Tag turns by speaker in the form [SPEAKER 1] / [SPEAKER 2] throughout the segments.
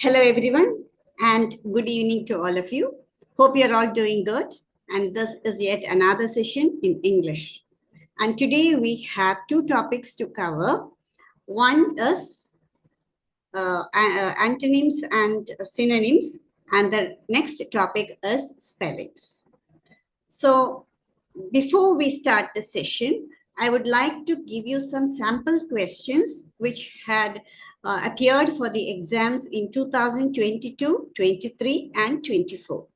[SPEAKER 1] Hello, everyone, and good evening to all of you. Hope you're all doing good. And this is yet another session in English. And today we have two topics to cover. One is antonyms and synonyms, and the next topic is spellings. So, before we start the session, I would like to give you some sample questions which had appeared for the exams in 2022, 23, and 24.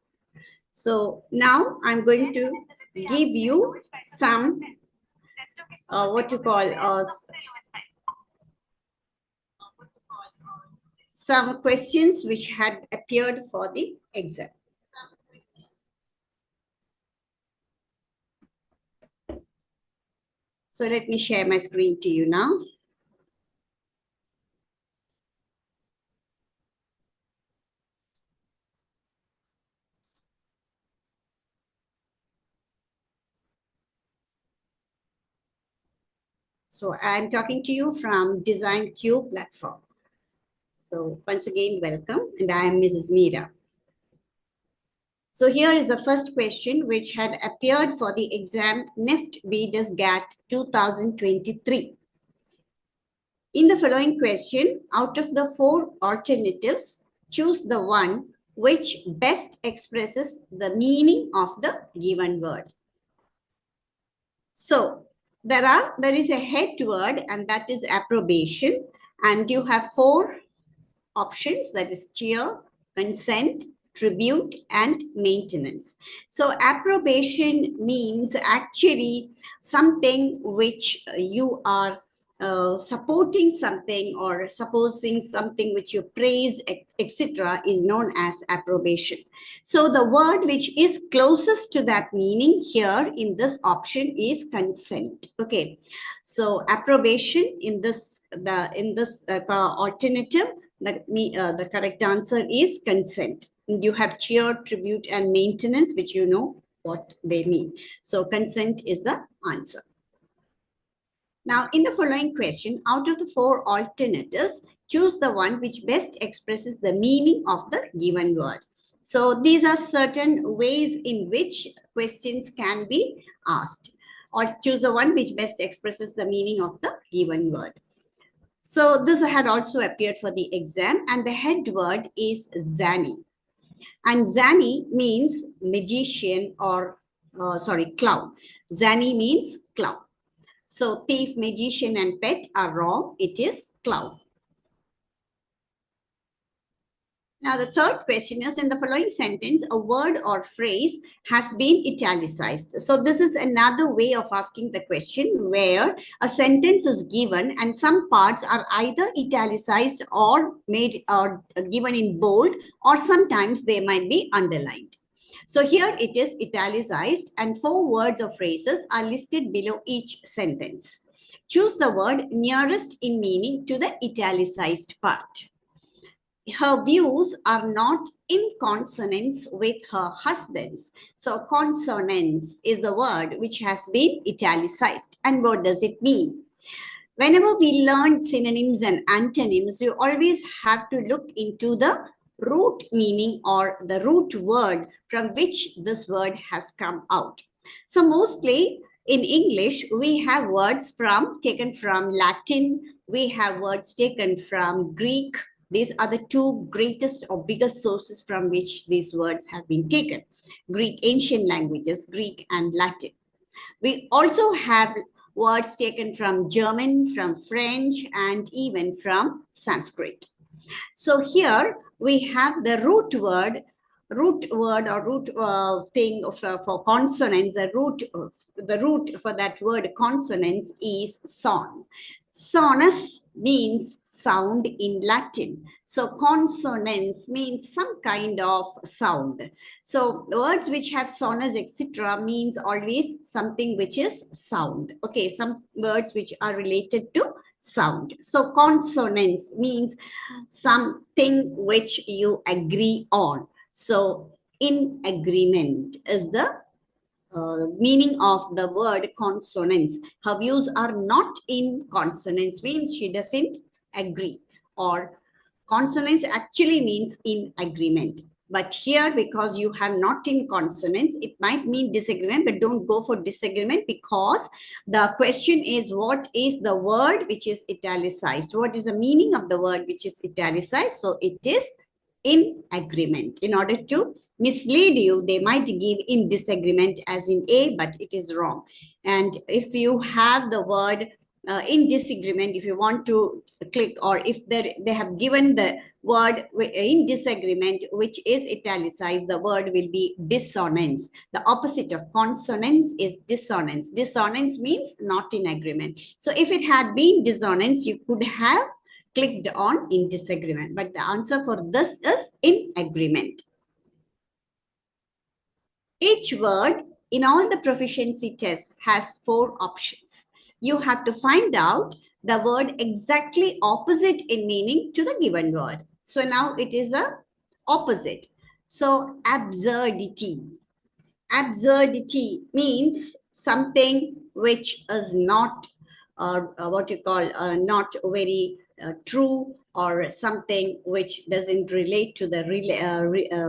[SPEAKER 1] So now I'm going to give you some, some questions which had appeared for the exam. So let me share my screen to you now. So I'm talking to you from THiNC platform. So once again, welcome, and I am Mrs. Meera. So here is the first question which had appeared for the exam NIFT B.Des GAT 2023. In the following question, out of the four alternatives, choose the one which best expresses the meaning of the given word. So there is a head word, and that is approbation, and you have four options, that is cheer, consent, tribute, and maintenance. So approbation means actually something which you are supporting something or supposing something which you praise, etc., is known as approbation. So the word which is closest to that meaning here in this option is consent. Okay, so approbation in this alternative, the correct answer is consent. You have cheer, tribute, and maintenance, which you know what they mean. So consent is the answer. Now, in the following question, out of the four alternatives, choose the one which best expresses the meaning of the given word. So these are certain ways in which questions can be asked. Or choose the one which best expresses the meaning of the given word. So this had also appeared for the exam, and the head word is zany. And zany means magician or, clown. Zany means clown. So thief, magician, and pet are wrong. It is clown. Now, the third question is, in the following sentence, a word or phrase has been italicized. So this is another way of asking the question where a sentence is given and some parts are either italicized or made or given in bold, or sometimes they might be underlined. So here it is italicized, and four words or phrases are listed below each sentence. Choose the word nearest in meaning to the italicized part. Her views are not in consonance with her husband's. So consonance is the word which has been italicized. And what does it mean? Whenever we learn synonyms and antonyms, you always have to look into the root meaning or the root word from which this word has come out. So mostly in English, we have words taken from Latin, we have words taken from Greek. These are the two greatest or biggest sources from which these words have been taken. Greek, ancient languages, Greek and Latin. We also have words taken from German, from French, and even from Sanskrit. So here we have the root word thing for consonants. The root for that word consonants is son. Sonus means sound in Latin. So consonance means some kind of sound. So words which have sonus, etc., means always something which is sound. Okay, some words which are related to sound. So consonance means something which you agree on. So in agreement is the meaning of the word consonance. Her views are not in consonance means she doesn't agree, or Consonants actually means in agreement. But here, because you have not in consonants, it might mean disagreement, but don't go for disagreement, because the question is, what is the word which is italicized? What is the meaning of the word which is italicized? So it is in agreement. In order to mislead you, they might give in disagreement as in A, but it is wrong. And if you have the word in disagreement, if you want to click, or if they have given the word in disagreement which is italicized, the word will be dissonance. The opposite of consonance is dissonance. Dissonance means not in agreement. So if it had been dissonance, you could have clicked on in disagreement, but the answer for this is in agreement. Each word in all the proficiency tests has 4 options. You have to find out the word exactly opposite in meaning to the given word. So now it is a opposite. So absurdity. Absurdity means something which is not what you call not very true, or something which doesn't relate to the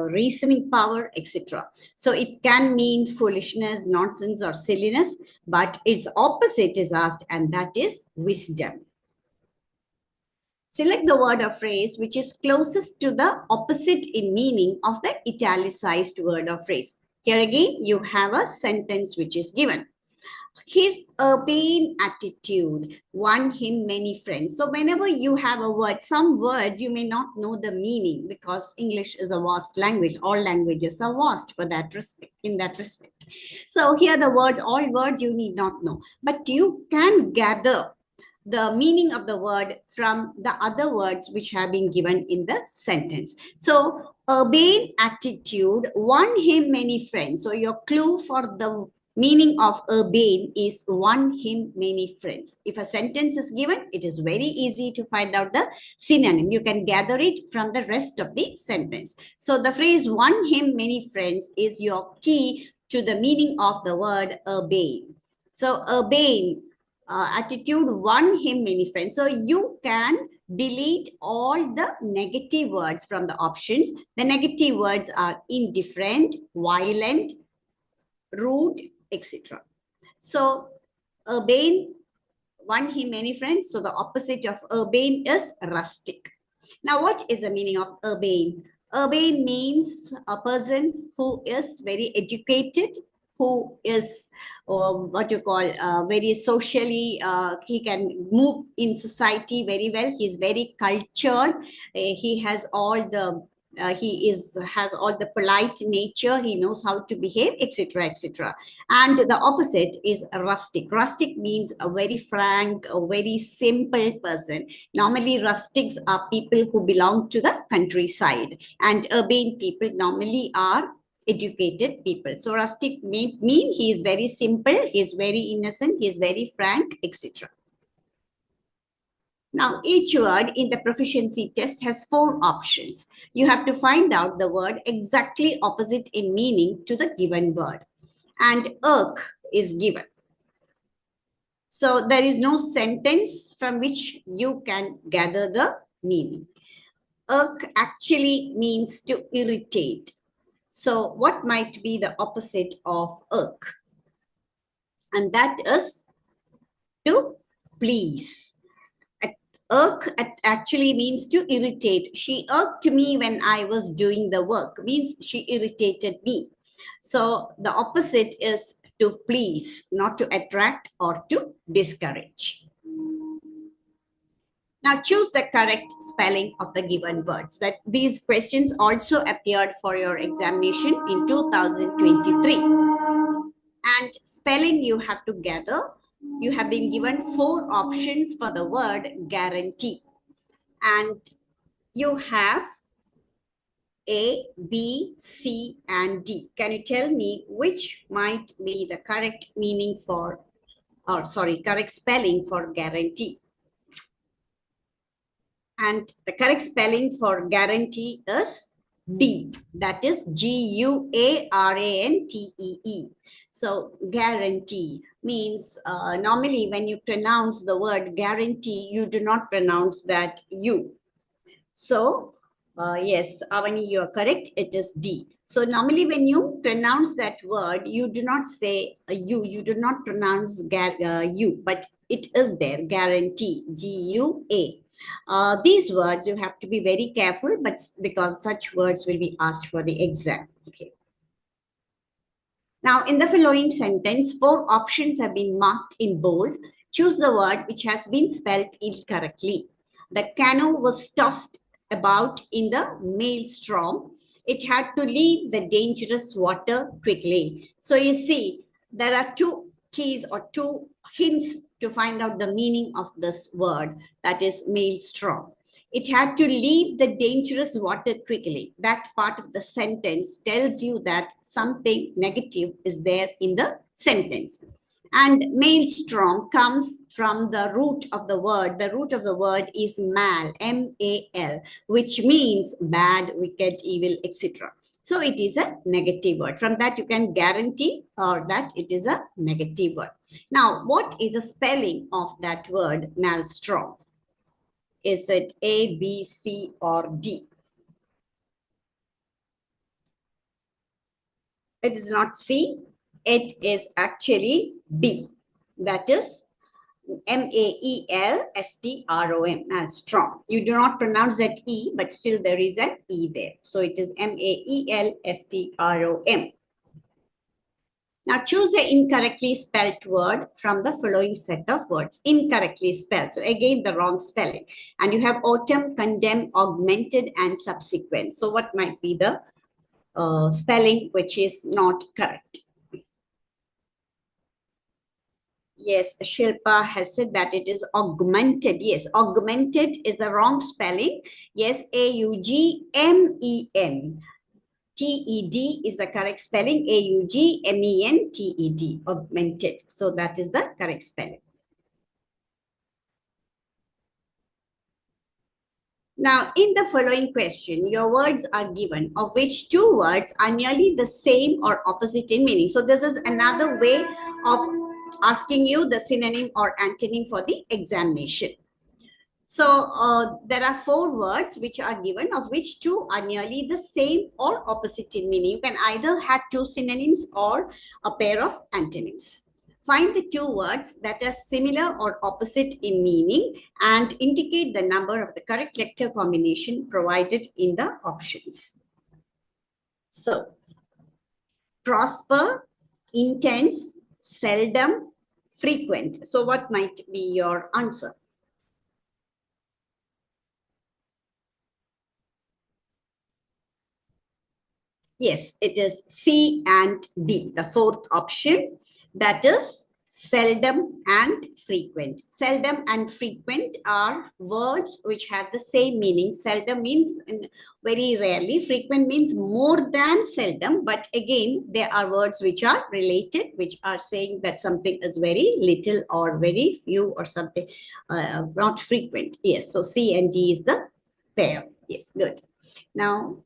[SPEAKER 1] reasoning power, etc. So it can mean foolishness, nonsense, or silliness, but its opposite is asked, and that is wisdom. Select the word or phrase which is closest to the opposite in meaning of the italicized word or phrase. Here again, you have a sentence which is given. His urbane attitude won him many friends. So whenever you have a word, some words you may not know the meaning, because English is a vast language. All languages are vast for that respect, in that respect. So here the words, all words you need not know, but you can gather the meaning of the word from the other words which have been given in the sentence. So urbane attitude won him many friends. So your clue for the meaning of urbane is won him many friends. If a sentence is given, it is very easy to find out the synonym. You can gather it from the rest of the sentence. So the phrase won him many friends is your key to the meaning of the word urbane. So urbane attitude won him many friends. So you can delete all the negative words from the options. The negative words are indifferent, violent, rude, etc. So urbane won him many friends. So the opposite of urbane is rustic. Now, what is the meaning of urbane? Urbane means a person who is very educated, who is what you call very socially, he can move in society very well. He's very cultured. He has all the has all the polite nature. He knows how to behave, etc., etc. And the opposite is rustic. Rustic means a very frank, a very simple person. Normally, rustics are people who belong to the countryside, and urbane people normally are educated people. So rustic mean he is very simple, he is very innocent, he is very frank, etc. Now, each word in the proficiency test has 4 options. You have to find out the word exactly opposite in meaning to the given word. And irk is given. So there is no sentence from which you can gather the meaning. Irk actually means to irritate. So what might be the opposite of irk? And that is to please. Irk actually means to irritate. She irked me when I was doing the work, means she irritated me. So the opposite is to please, not to attract or to discourage. Now choose the correct spelling of the given words. That these questions also appeared for your examination in 2023. And spelling you have to gather. You have been given 4 options for the word guarantee. And you have A, B, C, and D. Can you tell me which might be the correct meaning for, or sorry, correct spelling for guarantee? And the correct spelling for guarantee is D, that is G-U-A-R-A-N-T-E-E. So guarantee means normally when you pronounce the word guarantee, you do not pronounce that U. So, yes, Avani, you are correct. It is D. So normally when you pronounce that word, you do not say you do not pronounce you, but it is there, guarantee, G-U-A. These words you have to be very careful, but because such words will be asked for the exam. Okay. Now, in the following sentence, 4 options have been marked in bold. Choose the word which has been spelled incorrectly. The canoe was tossed about in the maelstrom. It had to leave the dangerous water quickly. So you see, there are 2 keys or 2 hints to find out the meaning of this word, that is maelstrom. It had to leave the dangerous water quickly. That part of the sentence tells you that something negative is there in the sentence. And maelstrom comes from the root of the word. The root of the word is mal, M-A-L, which means bad, wicked, evil, etc. So it is a negative word. From that you can guarantee or that it is a negative word. Now, what is the spelling of that word maelstrom? Is it A, B, C, or D? It is not C. It is actually B. That is M-A-E-L-S-T-R-O-M, maelstrom. You do not pronounce that E, but still there is an E there. So it is M-A-E-L-S-T-R-O-M. Now choose an incorrectly spelled word from the following set of words. Incorrectly spelled. So again, the wrong spelling. And you have autumn, condemn, augmented, and subsequent. So what might be the spelling which is not correct? Yes, Shilpa has said that it is augmented. Yes, augmented is a wrong spelling. Yes, A-U-G-M-E-N. T-E-D is the correct spelling. A-U-G-M-E-N-T-E-D, augmented. So that is the correct spelling. Now, in the following question, your words are given, of which 2 words are nearly the same or opposite in meaning. So this is another way of asking you the synonym or antonym for the examination. So there are 4 words which are given, of which 2 are nearly the same or opposite in meaning. You can either have 2 synonyms or a pair of antonyms. Find the 2 words that are similar or opposite in meaning and indicate the number of the correct letter combination provided in the options. So, prosper, intense, seldom, frequent. So what might be your answer? Yes, it is C and D, the 4th option. That is seldom and frequent. Seldom and frequent are words which have the same meaning. Seldom means very rarely. Frequent means more than seldom. But again, there are words which are related, which are saying that something is very little or very few or something not frequent. Yes, so C and D is the pair. Yes, good. Now,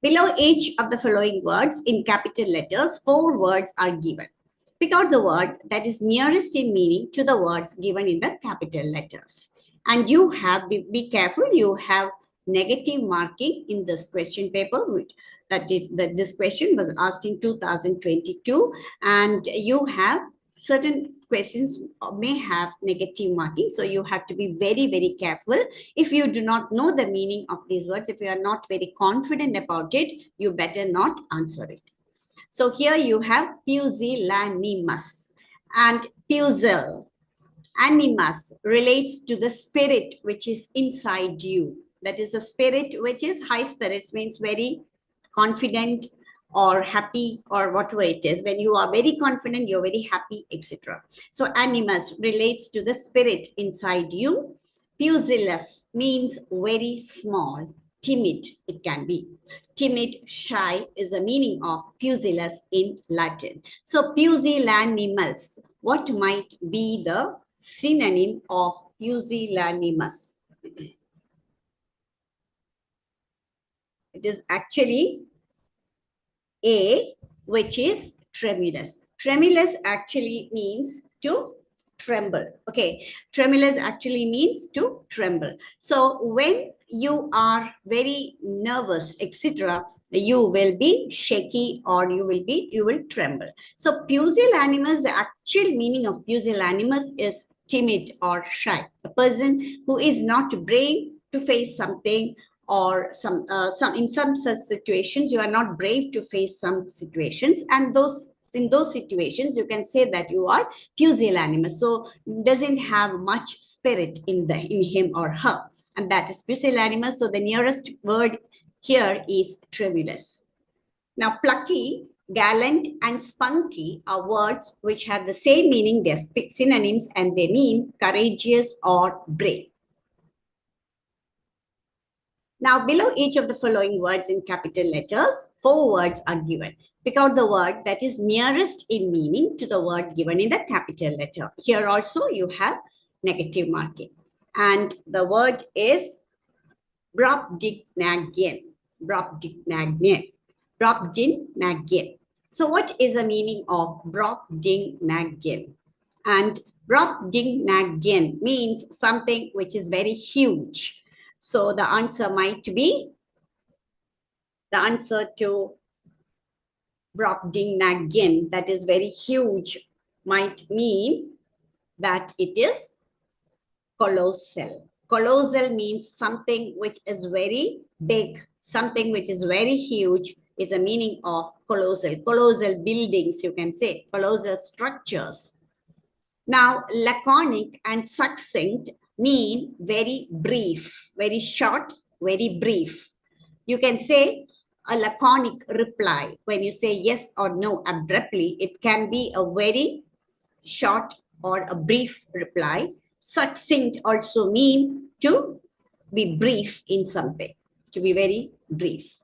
[SPEAKER 1] below each of the following words in capital letters, 4 words are given. Pick out the word that is nearest in meaning to the words given in the capital letters. And you have, be careful, you have negative marking in this question paper. That this question was asked in 2022, and you have certain questions may have negative marking. So you have to be very, very careful. If you do not know the meaning of these words, if you are not very confident about it, you better not answer it. So here you have pusillanimous and pusil. Animus relates to the spirit which is inside you. That is a spirit which is high spirits, means very confident or happy or whatever it is. When you are very confident, you're very happy, etc. So animus relates to the spirit inside you. Pusillanimous means very small, timid it can be. Timid, shy is the meaning of pusillanimous in Latin. So pusillanimous, what might be the synonym of pusillanimous? It is actually A, which is tremulous. Tremulous actually means to tremble. Okay, tremulous actually means to tremble. So when you are very nervous, etc., you will be shaky or you will tremble. So pusillanimous, the actual meaning of pusillanimous is timid or shy, a person who is not brave to face something, or some in some such situations you are not brave to face some situations, and in those situations you can say that you are pusillanimous. So doesn't have much spirit in him or her, and that is pusillanimous. So the nearest word here is tremulous. Now plucky, gallant, and spunky are words which have the same meaning. They're synonyms and they mean courageous or brave. Now, below each of the following words in capital letters, 4 words are given. Pick out the word that is nearest in meaning to the word given in the capital letter. Here also you have negative marking. And the word is Brobdingnagian. Brobdingnagian. Brobdingnagian. So what is the meaning of Brobdingnagian? And Brobdingnagian means something which is very huge. So the answer might be, the answer to Brobdingnagian, that is very huge, might mean that it is colossal. Colossal means something which is very big, something which is very huge is a meaning of colossal. Colossal buildings, you can say, colossal structures. Now, laconic and succinct mean very brief, very short, very brief. You can say a laconic reply. When you say yes or no abruptly, it can be a very short or a brief reply. Succinct also mean to be brief in something, to be very brief.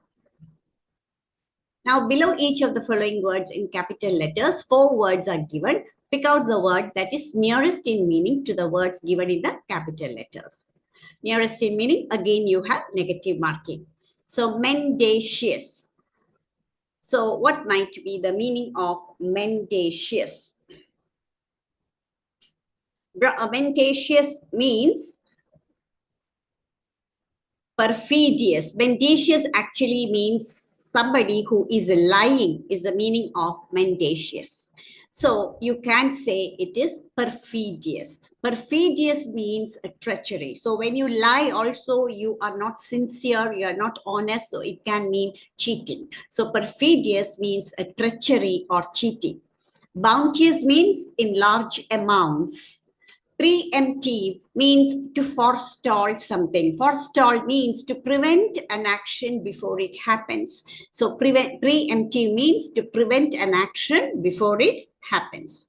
[SPEAKER 1] Now, below each of the following words in capital letters, 4 words are given. Pick out the word that is nearest in meaning to the words given in the capital letters. Nearest in meaning, again, you have negative marking. So, mendacious. So, what might be the meaning of mendacious? Mendacious means perfidious. Mendacious actually means somebody who is lying, is the meaning of mendacious. So you can say it is perfidious. Perfidious means a treachery. So when you lie also, you are not sincere, you are not honest, so it can mean cheating. So perfidious means a treachery or cheating. Bounteous means in large amounts. Preemptive means to forestall something. Forestall means to prevent an action before it happens. So preemptive means to prevent an action before it happens.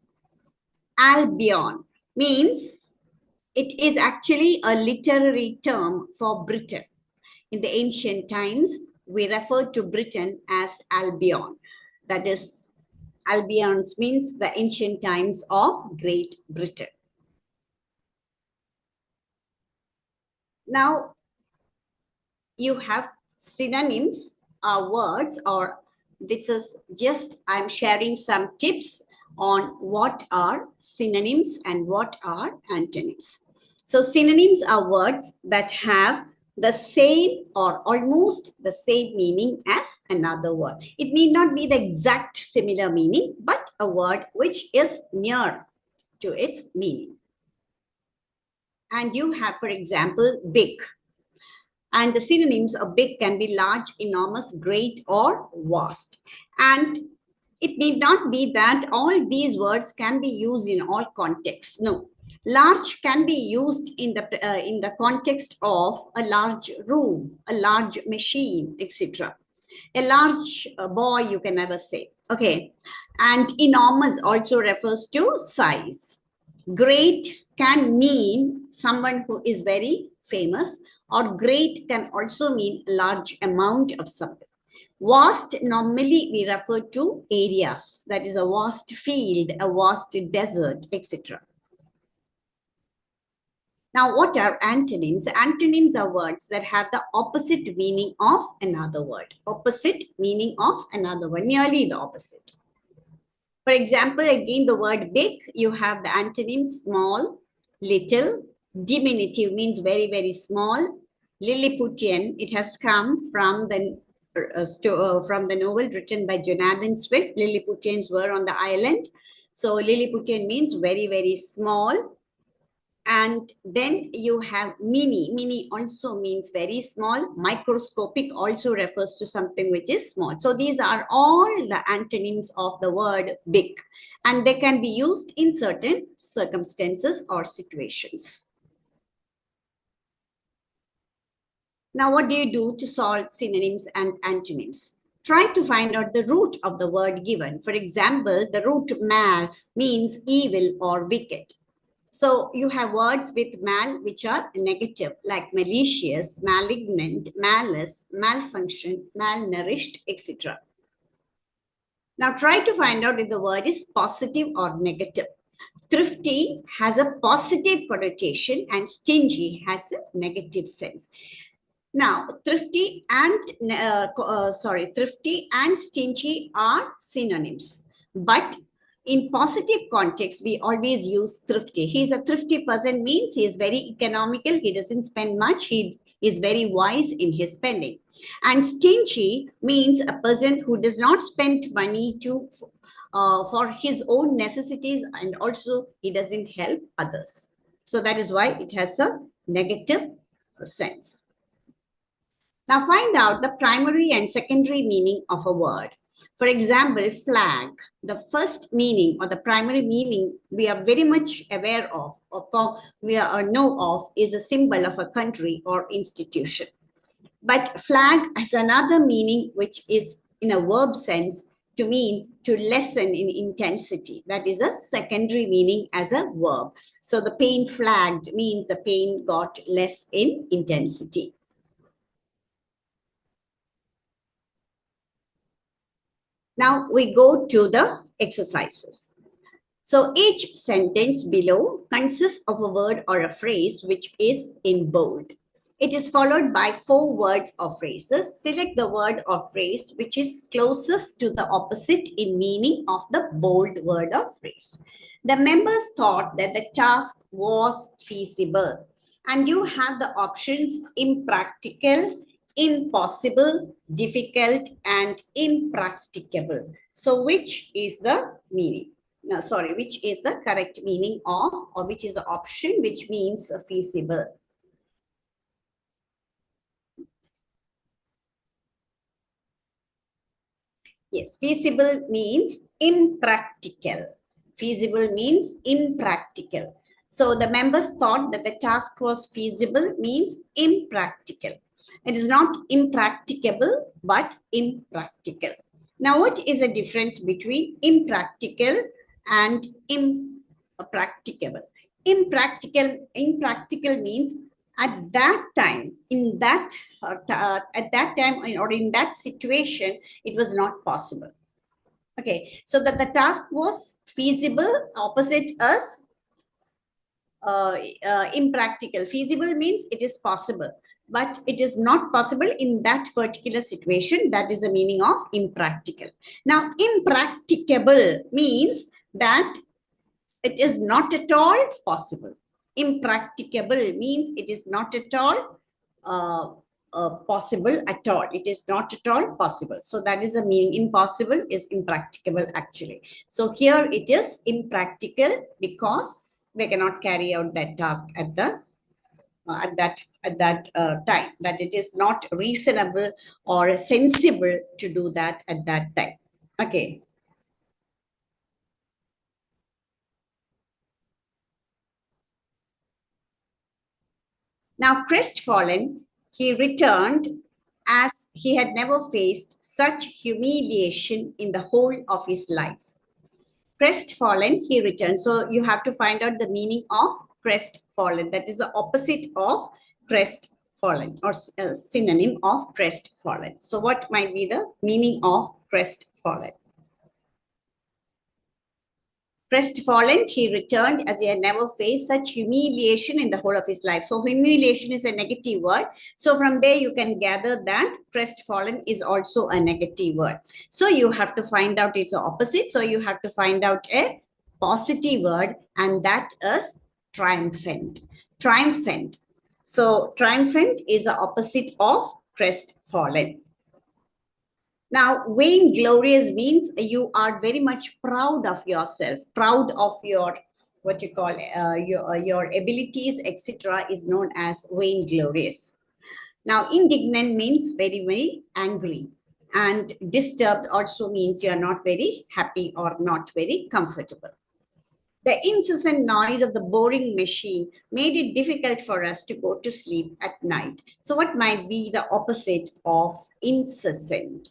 [SPEAKER 1] Albion means it is actually a literary term for Britain. In the ancient times, we referred to Britain as Albion. That is, Albions means the ancient times of Great Britain. Now, you have synonyms are words, or this is just, I'm sharing some tips on what are synonyms and what are antonyms. So synonyms are words that have the same or almost the same meaning as another word. It need not be the exact similar meaning, but a word which is near to its meaning. And you have, for example, big. And the synonyms of big can be large, enormous, great, or vast. And it need not be that all these words can be used in all contexts. No. Large can be used in the context of a large room, a large machine, etc. A large boy, you can never say. Okay. And enormous also refers to size. Great can mean someone who is very famous, or great can also mean a large amount of something. Vast, normally we refer to areas, that is a vast field, a vast desert, etc. Now, what are antonyms? Antonyms are words that have the opposite meaning of another word. Opposite meaning of another word, nearly the opposite. For example, again, the word big, you have the antonym small, little, diminutive means very, very small. Lilliputian, it has come from from the novel written by Jonathan Swift. Lilliputians were on the island. So Lilliputian means very, very small. And then you have mini. Mini also means very small. Microscopic also refers to something which is small. So these are all the antonyms of the word big, and they can be used in certain circumstances or situations. Now, what do you do to solve synonyms and antonyms? Try to find out the root of the word given. For example, the root mal means evil or wicked. So you have words with mal which are negative, like malicious, malignant, malice, malfunction, malnourished, etc. Now try to find out if the word is positive or negative. Thrifty has a positive connotation and stingy has a negative sense. Now, thrifty and stingy are synonyms, but in positive context, we always use thrifty. He's a thrifty person means he is very economical. He doesn't spend much. He is very wise in his spending. And stingy means a person who does not spend money for his own necessities, and also he doesn't help others. So that is why it has a negative sense. Now find out the primary and secondary meaning of a word. For example, flag, the first meaning or the primary meaning we are very much aware of or we know of is a symbol of a country or institution. But flag has another meaning which is in a verb sense to mean to lessen in intensity. That is a secondary meaning as a verb. So the pain flagged means the pain got less in intensity. Now we go to the exercises. So each sentence below consists of a word or a phrase which is in bold. It is followed by 4 words or phrases. Select the word or phrase which is closest to the opposite in meaning of the bold word or phrase. The members thought that the task was feasible, and you have the options impractical, impossible, difficult, and impracticable. So which is the meaning? No, sorry, which is the correct meaning of, or which is the option which means feasible? Yes, feasible means impractical. Feasible means impractical. So the members thought that the task was feasible means impractical. It is not impracticable, but impractical. Now, what is the difference between impractical and impracticable? Impractical means at that time, at that time or in that situation, it was not possible. Okay, so that the task was feasible, opposite us, impractical. Feasible means it is possible, but it is not possible in that particular situation. That is the meaning of impractical. Now, impracticable means that it is not at all possible. Impracticable means it is not at all possible at all. It is not at all possible. So that is the meaning. Impossible is impracticable actually. So here it is impractical because they cannot carry out that task at the at that time. That it is not reasonable or sensible to do that at that time. Okay. Now, crestfallen, he returned as he had never faced such humiliation in the whole of his life. Crestfallen, he returned. So you have to find out the meaning of crestfallen. That is the opposite of crestfallen or synonym of crestfallen. So what might be the meaning of crestfallen? Crestfallen, he returned as he had never faced such humiliation in the whole of his life. So humiliation is a negative word. So from there, you can gather that crestfallen is also a negative word. So you have to find out its opposite. So you have to find out a positive word, and that is triumphant. Triumphant. So triumphant is the opposite of crestfallen. Now, vainglorious means you are very much proud of yourself, proud of your what you call your abilities, etc. is known as vainglorious. Now, indignant means very, very angry, and disturbed also means you are not very happy or not very comfortable. The incessant noise of the boring machine made it difficult for us to go to sleep at night. So, what might be the opposite of incessant?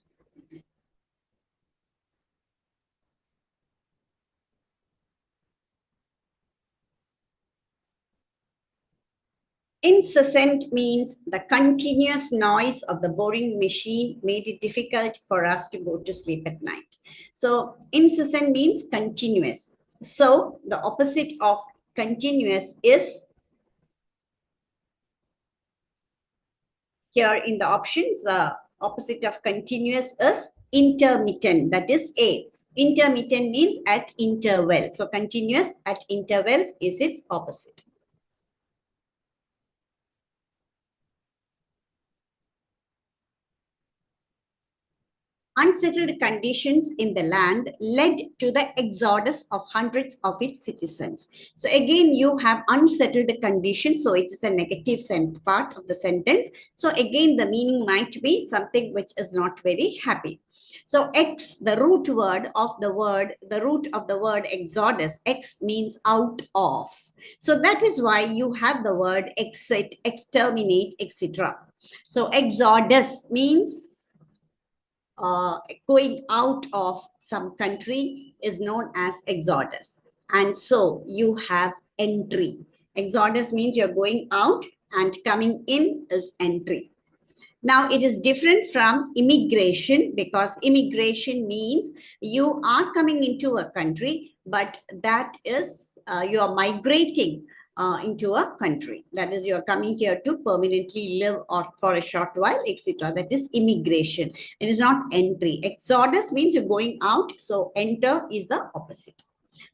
[SPEAKER 1] Incessant means the continuous noise of the boring machine made it difficult for us to go to sleep at night. So incessant means continuous. So the opposite of continuous is here in the options. The opposite of continuous is intermittent. That is A. Intermittent means at intervals. So continuous at intervals is its opposite. Unsettled conditions in the land led to the exodus of hundreds of its citizens. So again, you have unsettled conditions. So it is a negative part of the sentence. So again, the meaning might be something which is not very happy. So X, the root of the word exodus, X means out of. So that is why you have the word exit, exterminate, etc. So exodus means going out of some country is known as exodus. And so you have entry. Exodus means you're going out and coming in is entry. Now, it is different from immigration because immigration means you are coming into a country, but that is you are migrating into a country. That is, you are coming here to permanently live or for a short while, etc. That is immigration. It is not entry. Exodus means you're going out, so enter is the opposite.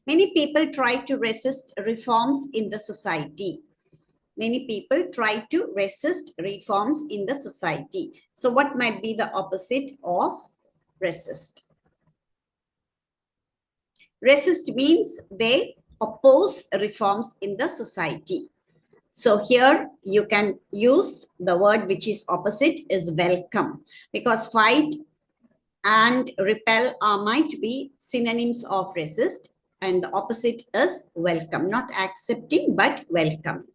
[SPEAKER 1] Many people try to resist reforms in the society. Many people try to resist reforms in the society. So what might be the opposite of resist? Resist means they oppose reforms in the society. So here you can use the word which is opposite is welcome, because fight and repel might be synonyms of resist, and the opposite is welcome, not accepting but welcome.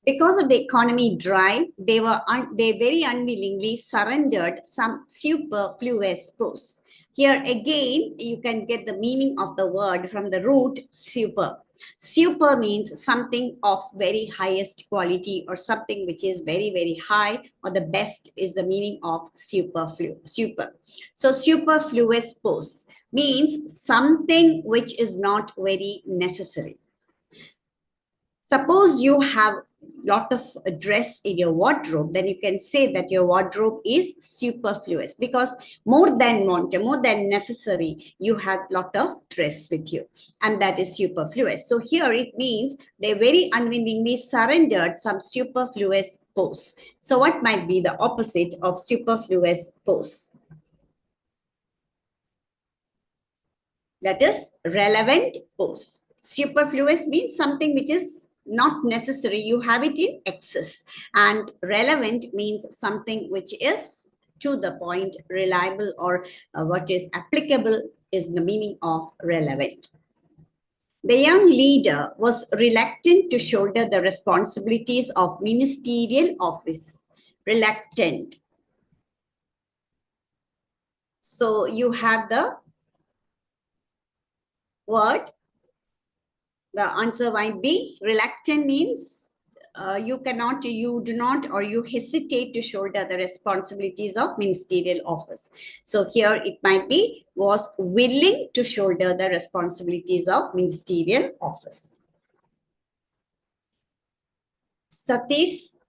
[SPEAKER 1] Because of the economy drive, they very unwillingly surrendered some superfluous posts. Here again, you can get the meaning of the word from the root super. Super means something of very highest quality or something which is very, very high, or the best is the meaning of super. So superfluous posts means something which is not very necessary. Suppose you have lot of dress in your wardrobe, then you can say that your wardrobe is superfluous because more than wanted, more than necessary, you have lot of dress with you, and that is superfluous. So here it means they very unwillingly surrendered some superfluous posts. So what might be the opposite of superfluous posts? That is relevant posts. Superfluous means something which is not necessary. You have it in excess. And relevant means something which is to the point, reliable, or what is applicable is the meaning of relevant. The young leader was reluctant to shoulder the responsibilities of ministerial office. Reluctant. So you have the word. The answer might be reluctant means you do not, or you hesitate to shoulder the responsibilities of ministerial office. So here it might be was willing to shoulder the responsibilities of ministerial office. Satish's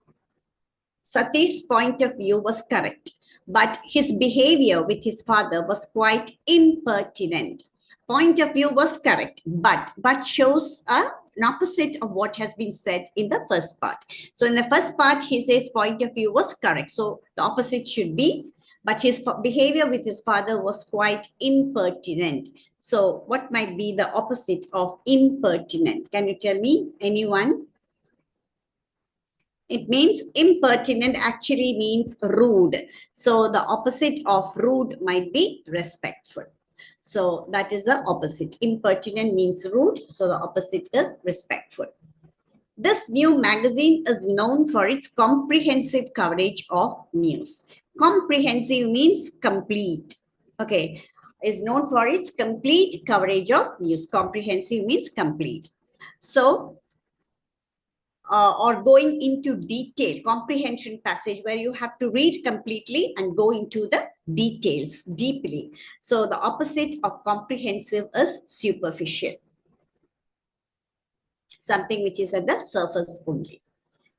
[SPEAKER 1] point of view was correct, but his behavior with his father was quite impertinent. Point of view was correct, but shows an opposite of what has been said in the first part. So in the first part, he says point of view was correct. So the opposite should be, but his behavior with his father was quite impertinent. So what might be the opposite of impertinent? Can you tell me, anyone? It means impertinent actually means rude. So the opposite of rude might be respectful. So that is the opposite. Impertinent means rude. So the opposite is respectful. This new magazine is known for its comprehensive coverage of news. Comprehensive means complete. Okay. Is known for its complete coverage of news. Comprehensive means complete. So, or going into detail, comprehension passage where you have to read completely and go into the details deeply. So the opposite of comprehensive is superficial. Something which is at the surface only.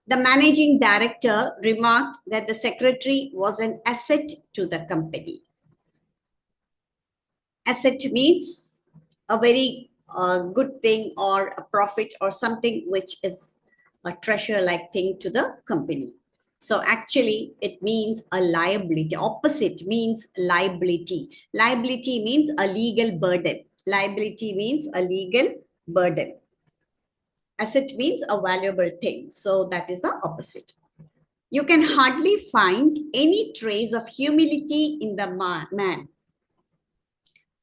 [SPEAKER 1] The managing director remarked that the secretary was an asset to the company. Asset means a very good thing or a profit or something which is a treasure-like thing to the company. So actually, it means a liability. Opposite means liability. Liability means a legal burden. Liability means a legal burden. Asset means a valuable thing. So that is the opposite. You can hardly find any trace of humility in the man.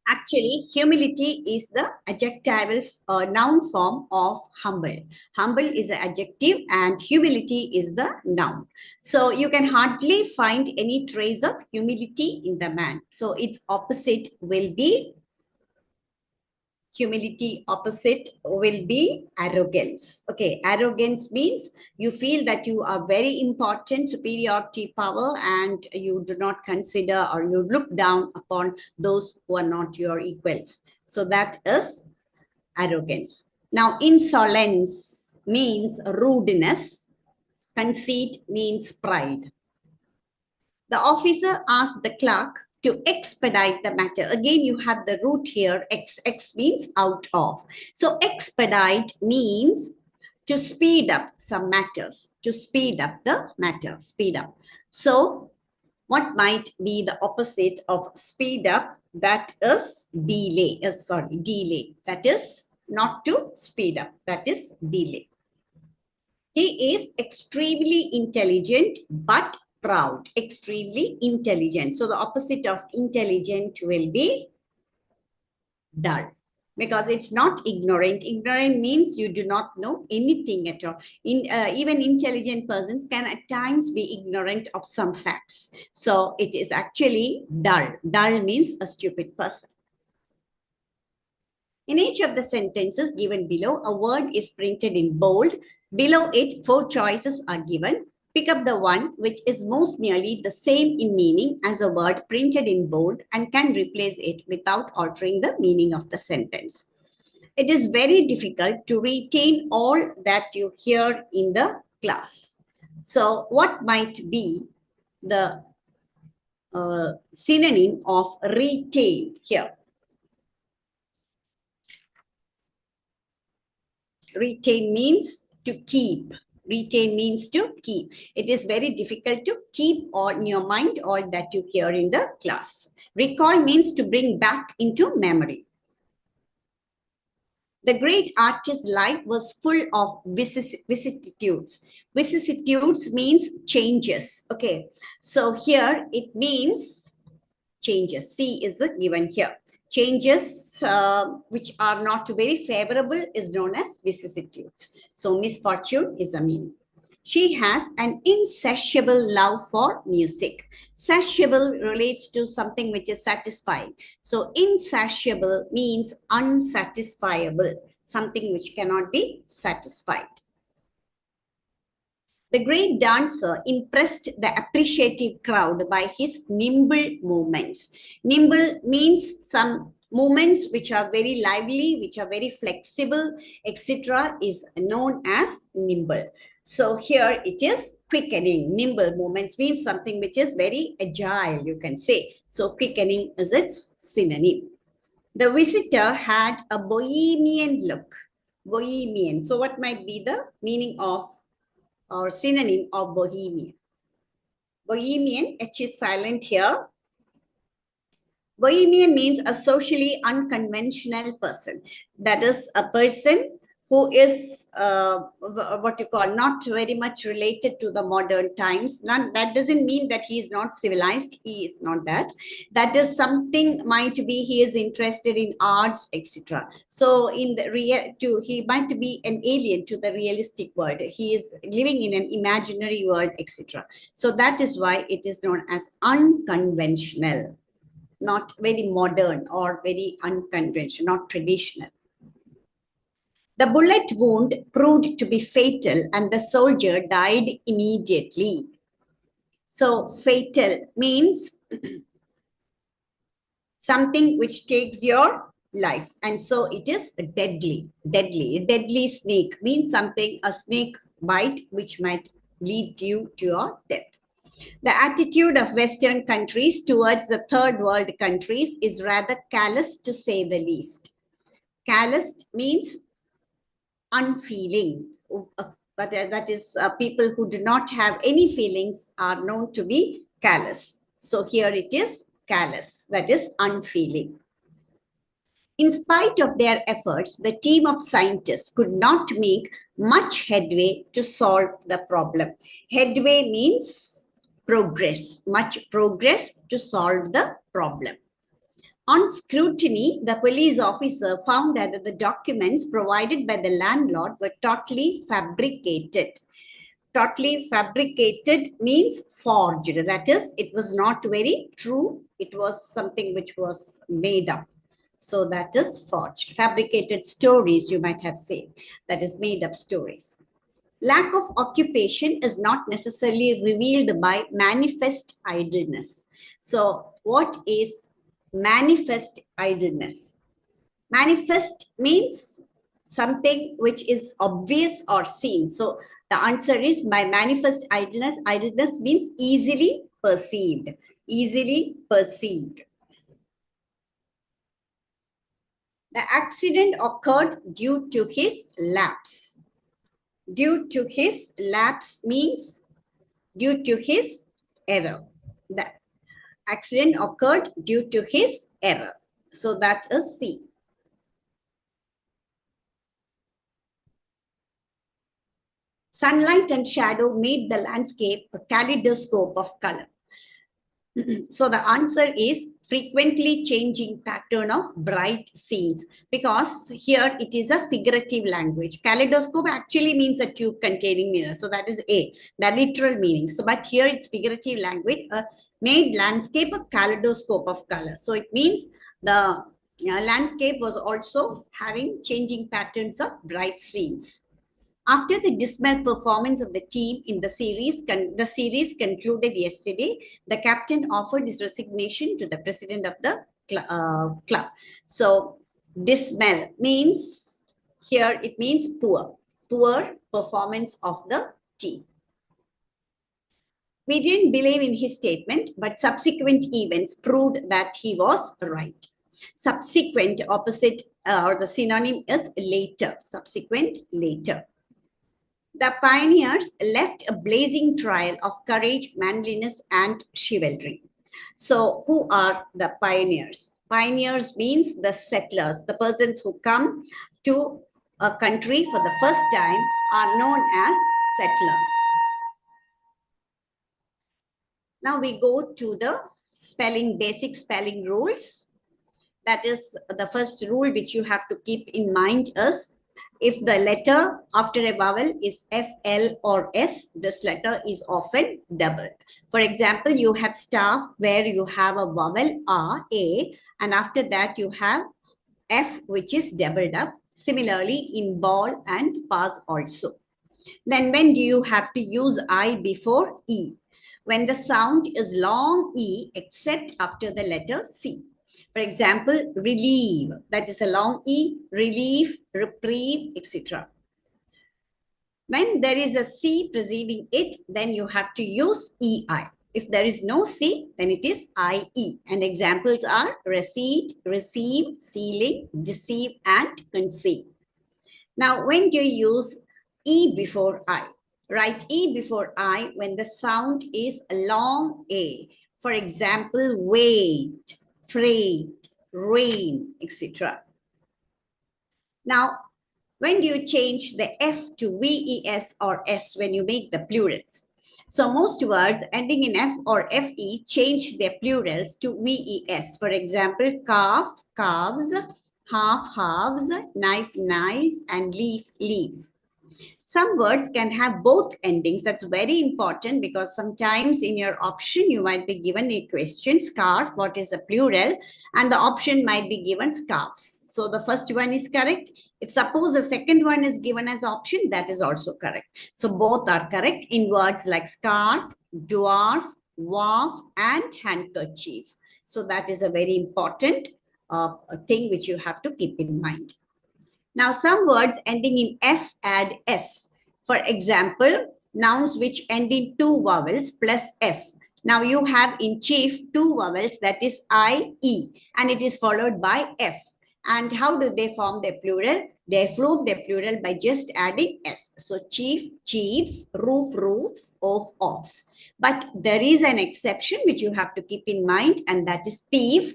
[SPEAKER 1] Actually, humility is the adjectival noun form of humble. Humble is an adjective and humility is the noun. So you can hardly find any trace of humility in the man. So its opposite will be humility. Opposite will be arrogance. Okay, arrogance means you feel that you are very important, superiority power, and you do not consider or you look down upon those who are not your equals. So that is arrogance. Now, insolence means rudeness. Conceit means pride. The officer asked the clerk to expedite the matter. Again, you have the root here. X means out of. So expedite means to speed up some matters, to speed up the matter, speed up. So what might be the opposite of speed up? That is delay. Delay. That is not to speed up. That is delay. He is extremely intelligent, but proud. Extremely intelligent. So the opposite of intelligent will be dull, because it's not ignorant. Ignorant means you do not know anything at all. Even intelligent persons can at times be ignorant of some facts. So it is actually dull. Dull means a stupid person. In each of the sentences given below, a word is printed in bold. Below it, 4 choices are given. Pick up the one which is most nearly the same in meaning as a word printed in bold and can replace it without altering the meaning of the sentence. It is very difficult to retain all that you hear in the class. So what might be the synonym of retain here? Retain means to keep. Retain means to keep. It is very difficult to keep on your mind all that you hear in the class. Recall means to bring back into memory. The great artist's life was full of vicissitudes. Vicissitudes means changes. Okay, so here it means changes. C is given here. Changes which are not very favorable is known as vicissitudes. So misfortune is a meaning. She has an insatiable love for music. Satiable relates to something which is satisfying. So insatiable means unsatisfiable, something which cannot be satisfied. The great dancer impressed the appreciative crowd by his nimble movements. Nimble means some movements which are very lively, which are very flexible, etc. is known as nimble. So here it is quickening. Nimble movements means something which is very agile, you can say. So quickening is its synonym. The visitor had a bohemian look. Bohemian. So what might be the meaning of or synonym of bohemian? Bohemian, H is silent here. Bohemian means a socially unconventional person. That is a person who is what you call not very much related to the modern times. That doesn't mean that he is not civilized. He is not that. That is something might be he is interested in arts, etc. So in the he might be an alien to the realistic world. He is living in an imaginary world, etc. So that is why it is known as unconventional. Not very modern or very unconventional, not traditional. The bullet wound proved to be fatal and the soldier died immediately. So fatal means something which takes your life. And so it is deadly. Deadly. A deadly snake means something, a snake bite which might lead you to your death. The attitude of Western countries towards the third world countries is rather callous, to say the least. Callous means unfeeling, but that is people who do not have any feelings are known to be callous. So here it is callous, that is unfeeling. In spite of their efforts, the team of scientists could not make much headway to solve the problem. Headway means progress, much progress to solve the problem. On scrutiny, the police officer found that the documents provided by the landlord were totally fabricated. Totally fabricated means forged. That is, it was not very true. It was something which was made up. So that is forged. Fabricated stories, you might have said. That is made up stories. Lack of occupation is not necessarily revealed by manifest idleness. So what is manifest idleness? Manifest means something which is obvious or seen. So the answer is by manifest idleness. Idleness means easily perceived. Easily perceived. The accident occurred due to his lapse. Due to his lapse means due to his error. The accident occurred due to his error. So that is C. Sunlight and shadow made the landscape a kaleidoscope of color. So the answer is frequently changing pattern of bright scenes, because here it is a figurative language. Kaleidoscope actually means a tube containing mirror. So that is A, the literal meaning. So but here it's figurative language, made landscape a kaleidoscope of color. So it means the landscape was also having changing patterns of bright scenes. After the dismal performance of the team in the series concluded yesterday, the captain offered his resignation to the president of the club. So dismal means, here it means poor performance of the team. We didn't believe in his statement, but subsequent events proved that he was right. Subsequent, opposite or the synonym is later. Subsequent, later. The pioneers left a blazing trail of courage, manliness, and chivalry. So who are the pioneers? Pioneers means the settlers, the persons who come to a country for the first time are known as settlers. Now we go to the basic spelling rules. That is the first rule which you have to keep in mind is, if the letter after a vowel is F, L, or S, this letter is often doubled. For example, you have staff where you have a vowel A, and after that you have F which is doubled up. Similarly, in ball and pass also. Then when do you have to use I before E? When the sound is long E except after the letter C. For example, relieve, that is a long E, relief, reprieve, etc. When there is a C preceding it, then you have to use EI. If there is no C, then it is IE. And examples are receipt, receive, sealing, deceive, and conceive. Now, when do you use E before I? Write E before I when the sound is a long A. For example, wait, freight, rain, etc. Now, when do you change the F to VES or S when you make the plurals? So most words ending in F or FE change their plurals to VES. For example, calf, calves, half, halves, knife, knives, and leaf, leaves. Some words can have both endings. That's very important because sometimes in your option, you might be given a question, scarf, what is a plural? And the option might be given scarves. So the first one is correct. If suppose the second one is given as option, that is also correct. So both are correct in words like scarf, dwarf, wharf, and handkerchief. So that is a very important thing which you have to keep in mind. Now, some words ending in F add S. For example, nouns which end in two vowels plus F. Now, you have in chief two vowels, that is I, E, and it is followed by F. And how do they form their plural? They form their plural by just adding S. So, chief, chiefs, roof, roofs, off, offs. But there is an exception which you have to keep in mind, and that is thief.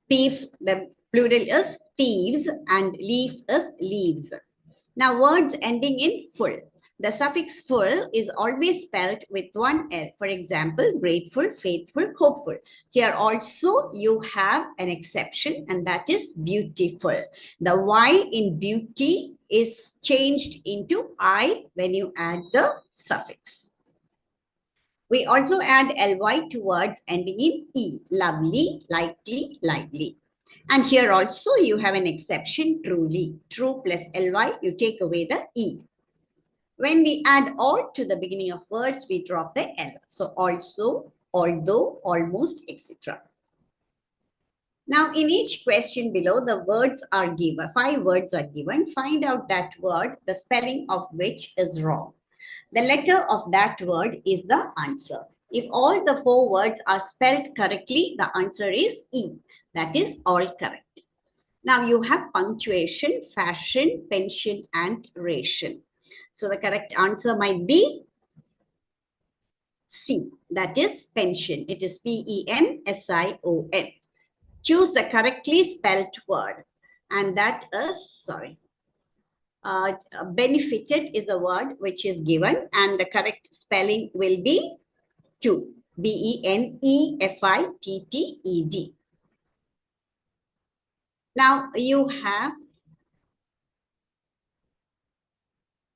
[SPEAKER 1] Thief, the plural is thieves, and leaf is leaves. Now, words ending in full. The suffix full is always spelled with one L. For example, grateful, faithful, hopeful. Here also you have an exception, and that is beautiful. The Y in beauty is changed into I when you add the suffix. We also add ly to words ending in E, lovely, likely, lively. And here also you have an exception, truly. True plus ly, you take away the E. When we add all to the beginning of words, we drop the L. So also, although, almost, etc. Now, in each question below, the words are given. 5 words are given. Find out that word, the spelling of which is wrong. The letter of that word is the answer. If all the 4 words are spelled correctly, the answer is E. That is all correct. Now you have punctuation, fashion, pension, and ration. So the correct answer might be C. That is pension. It is Pension. Choose the correctly spelled word. And that is, benefited is a word which is given, and the correct spelling will be 2. Benefitted. Now you have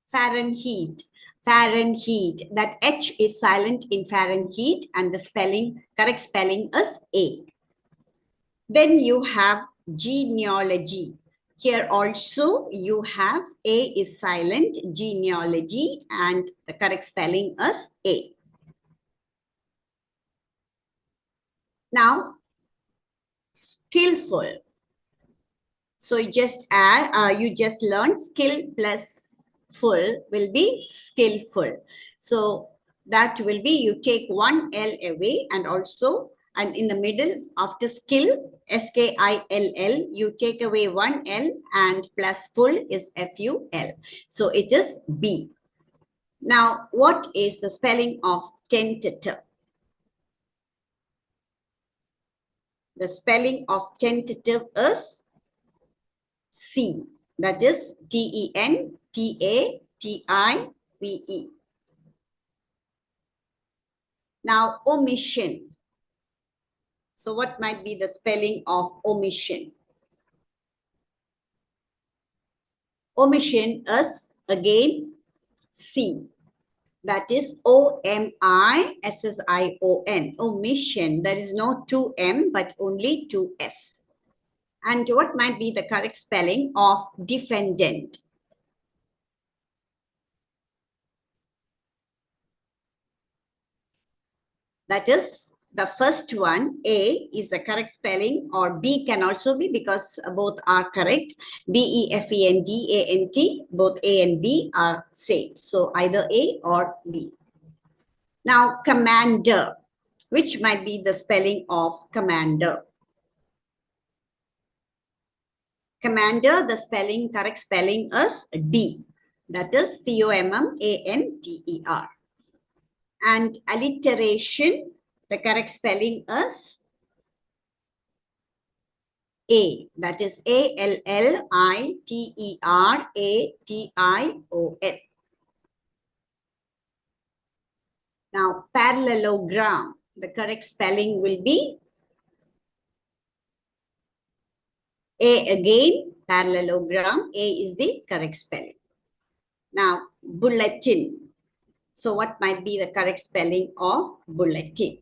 [SPEAKER 1] Fahrenheit. Fahrenheit. That H is silent in Fahrenheit, and the correct spelling is A. Then you have genealogy. Here also you have A is silent, genealogy, and the correct spelling is A. Now, skillful. So you just learn skill plus full will be skillful. So that will be, you take one L away, and also, and in the middle after skill, SKILL, you take away one L, and plus full is FUL. So it is B. Now, what is the spelling of tentative? The spelling of tentative is C. That is TENTATIVE. Now, omission. So what might be the spelling of omission? Omission is again C. That is OMISSION. Omission. There is no 2M but only 2S. And what might be the correct spelling of defendant? That is the first one, A is the correct spelling, or B can also be because both are correct. DEFENDANT, both A and B are same. So either A or B. Now, commander, which might be the spelling of commander. Commander, the spelling, correct spelling is D. That is COMMANDER. And alliteration, the correct spelling is A. That is ALLITERATION. Now, parallelogram, the correct spelling will be A again, parallelogram. A is the correct spelling. Now, bulletin. So what might be the correct spelling of bulletin?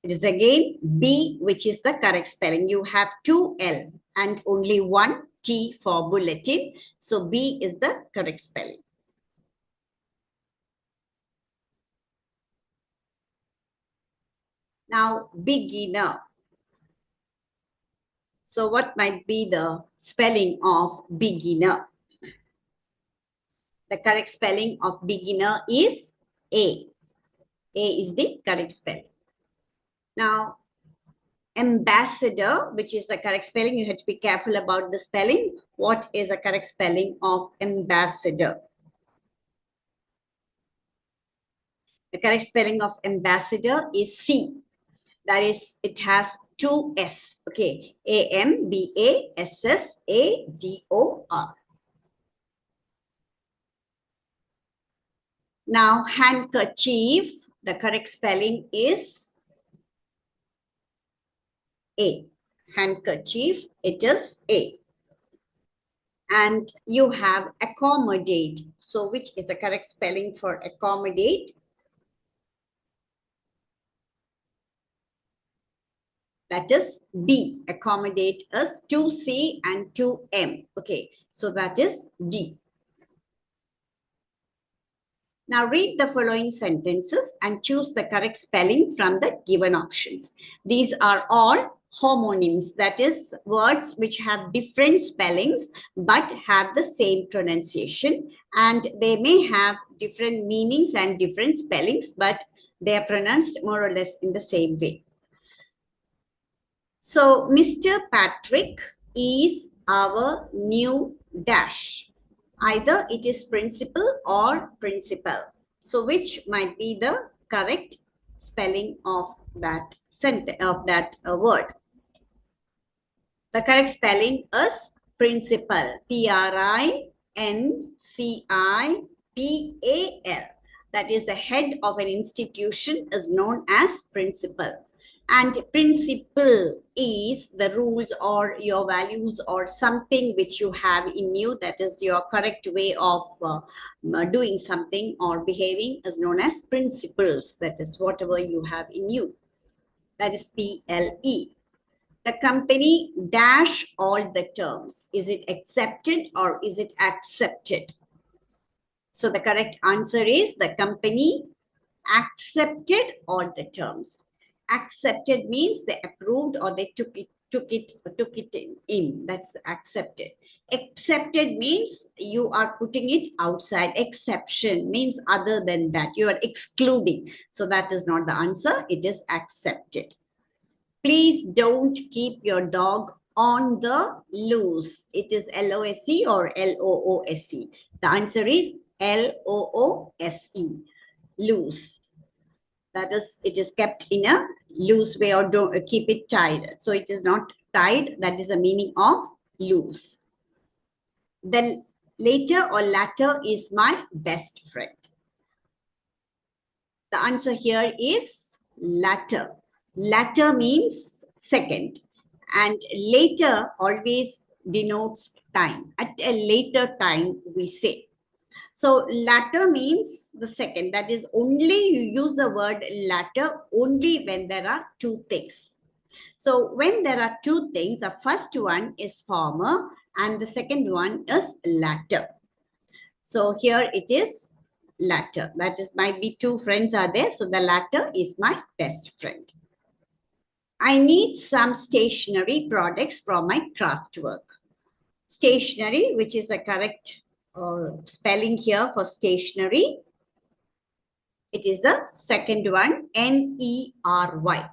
[SPEAKER 1] It is again B, which is the correct spelling. You have two L and only one T for bulletin. So B is the correct spelling. Now, beginner. So what might be the spelling of beginner? The correct spelling of beginner is A. A is the correct spelling. Now, ambassador, which is the correct spelling. You have to be careful about the spelling. What is the correct spelling of ambassador? The correct spelling of ambassador is C. That is, it has two S. Okay, AMBASSADOR. Now, handkerchief, the correct spelling is A. Handkerchief, it is A. And you have accommodate. So which is the correct spelling for accommodate? That is D. Accommodate is 2C and 2M. Okay, so that is D. Now read the following sentences and choose the correct spelling from the given options. These are all homonyms, that is words which have different spellings but have the same pronunciation, and they may have different meanings and different spellings, but they are pronounced more or less in the same way. So Mr. Patrick is our new dash. Either it is principal or principal. So which might be the correct spelling of that sentence, of that word? The correct spelling is principal. PRINCIPAL. That is the head of an institution is known as principal. And principle is the rules or your values or something which you have in you, that is your correct way of doing something or behaving is known as principles. That is whatever you have in you. That is PLE. The company dash all the terms. Is it accepted or is it accepted? So the correct answer is the company accepted all the terms. Accepted means they approved or they took it in. That's accepted. Accepted means you are putting it outside. Exception means other than that. You are excluding. So that is not the answer. It is accepted. Please don't keep your dog on the loose. It is LOSE or LOOSE. The answer is LOOSE. Loose. That is, it is kept in a loose way or don't keep it tied. So it is not tied. That is the meaning of loose. The later or latter is my best friend. The answer here is latter. Latter means second, and later always denotes time. At a later time, we say. So latter means the second. That is, only you use the word latter only when there are two things. So when there are two things, the first one is former and the second one is latter. So here it is latter. That is, might be two friends are there. So the latter is my best friend. I need some stationery products for my craft work. Stationery, which is a correct spelling here for stationery. It is the second one, N-E-R-Y.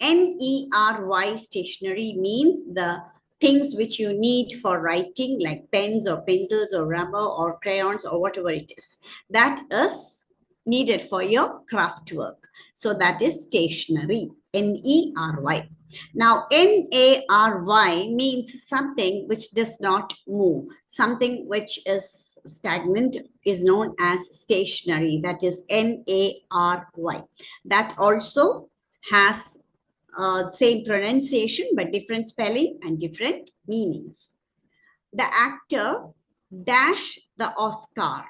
[SPEAKER 1] N-E-R-Y stationery means the things which you need for writing, like pens or pencils or rubber or crayons or whatever it is. That is needed for your craft work. So that is stationery, N-E-R-Y. Now, N-A-R-Y means something which does not move. Something which is stagnant is known as stationary. That is N-A-R-Y. That also has same pronunciation but different spelling and different meanings. The actor dash the Oscar.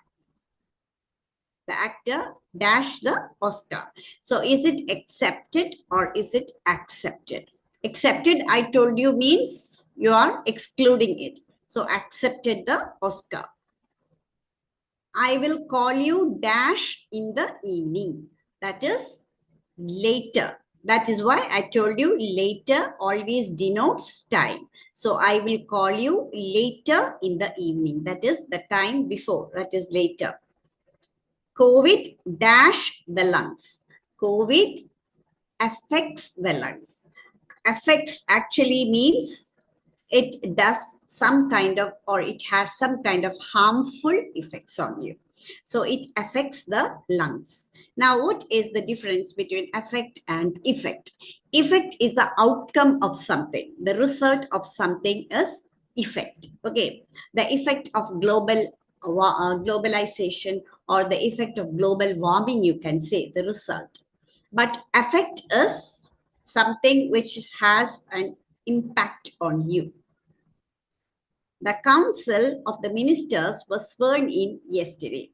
[SPEAKER 1] The actor dash the Oscar. So is it accepted or is it accepted? Accepted, I told you, means you are excluding it. So accepted the Oscar. I will call you dash in the evening. That is later. That is why I told you later always denotes time. So I will call you later in the evening. That is the time before. That is later. COVID dash the lungs. COVID affects the lungs. Affects actually means it does some kind of, or it has some kind of harmful effects on you. So it affects the lungs. Now, what is the difference between affect and effect? Effect is the outcome of something. The result of something is effect. Okay. The effect of globalization or the effect of global warming, you can say the result. But affect is something which has an impact on you. The Council of the Ministers was sworn in yesterday.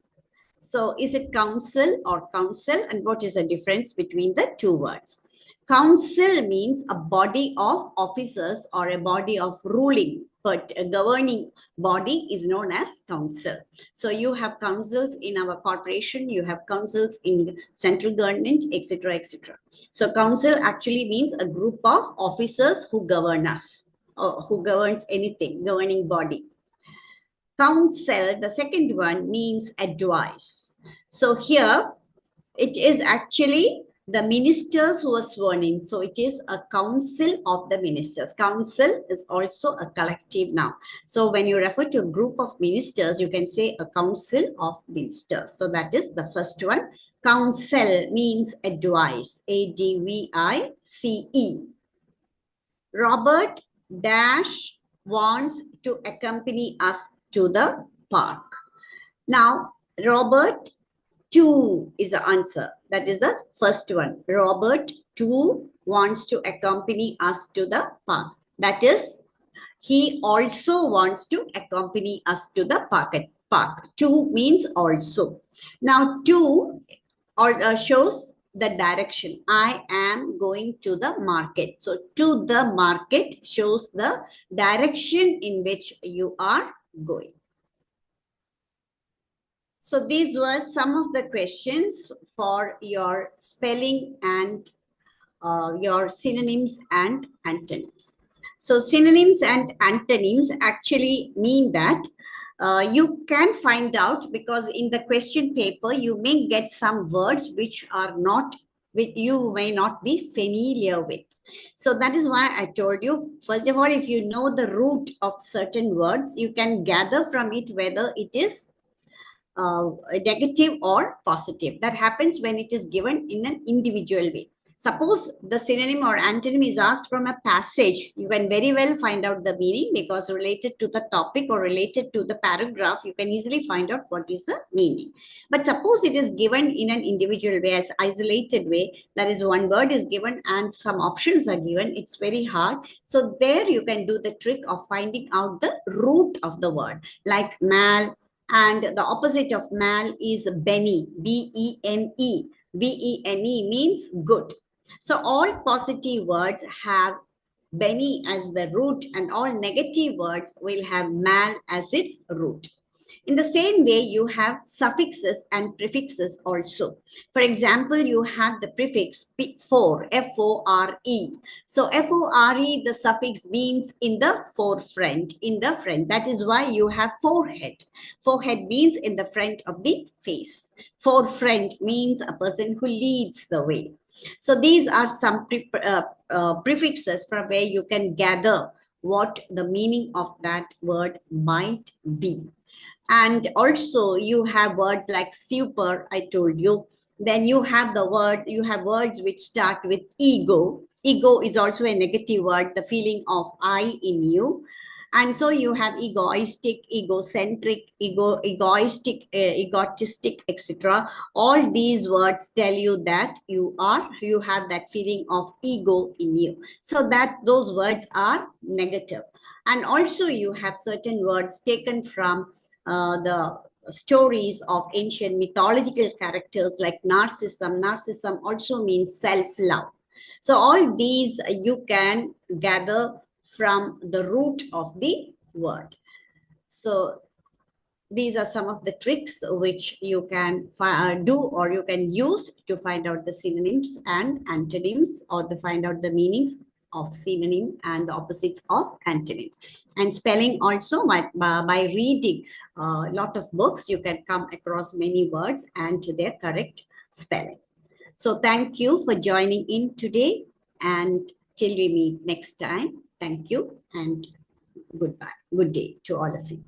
[SPEAKER 1] So is it council or council? And what is the difference between the two words? Council means a body of officers or a body of ruling, but a governing body is known as council. So you have councils in our corporation, you have councils in central government, etc., etc. So council actually means a group of officers who govern us, or who governs anything, governing body. Counsel, the second one, means advice. So here it is actually the ministers who are sworn in. So it is a council of the ministers. Council is also a collective noun. So when you refer to a group of ministers, you can say a council of ministers. So that is the first one. Counsel means advice. A-D-V-I-C-E. Robert dash wants to accompany us to the park. Now, Robert too is the answer. That is the first one. Robert too wants to accompany us to the park. That is, he also wants to accompany us to the park. To means also. Now, to shows the direction. I am going to the market. So, to the market shows the direction in which you are going. So these were some of the questions for your spelling and your synonyms and antonyms. So synonyms and antonyms actually mean that you can find out, because in the question paper, you may get some words which are not, which you may not be familiar with. So that is why I told you, first of all, if you know the root of certain words, you can gather from it whether it is negative or positive. That happens when it is given in an individual way. Suppose the synonym or antonym is asked from a passage, you can very well find out the meaning, because related to the topic or related to the paragraph, you can easily find out what is the meaning. But suppose it is given in an individual way, as isolated way, that is, one word is given and some options are given, it's very hard. So there you can do the trick of finding out the root of the word, like mal, and the opposite of mal is bene, B-E-N-E. B-E-N-E means good. So all positive words have bene as the root, and all negative words will have mal as its root. In the same way, you have suffixes and prefixes also. For example, you have the prefix for, F-O-R-E. So F-O-R-E, the suffix means in the forefront, in the front. That is why you have forehead. Forehead means in the front of the face. Forefront means a person who leads the way. So these are some prefixes from where you can gather what the meaning of that word might be. And also you have words like super, I told you. Then you have words which start with ego. Ego is also a negative word, the feeling of I in you. And so you have egoistic, egocentric, egoistic, egotistic, etc. All these words tell you that you have that feeling of ego in you. So that those words are negative. And also you have certain words taken from the stories of ancient mythological characters like narcissism. Narcissism also means self-love. So all these you can gather from the root of the word. So these are some of the tricks which you can do or you can use to find out the synonyms and antonyms, or to find out the meanings of synonym and the opposites of antonyms. And spelling also, by reading a lot of books, you can come across many words and their correct spelling. So thank you for joining in today, and till we meet next time, thank you and goodbye. Good day to all of you.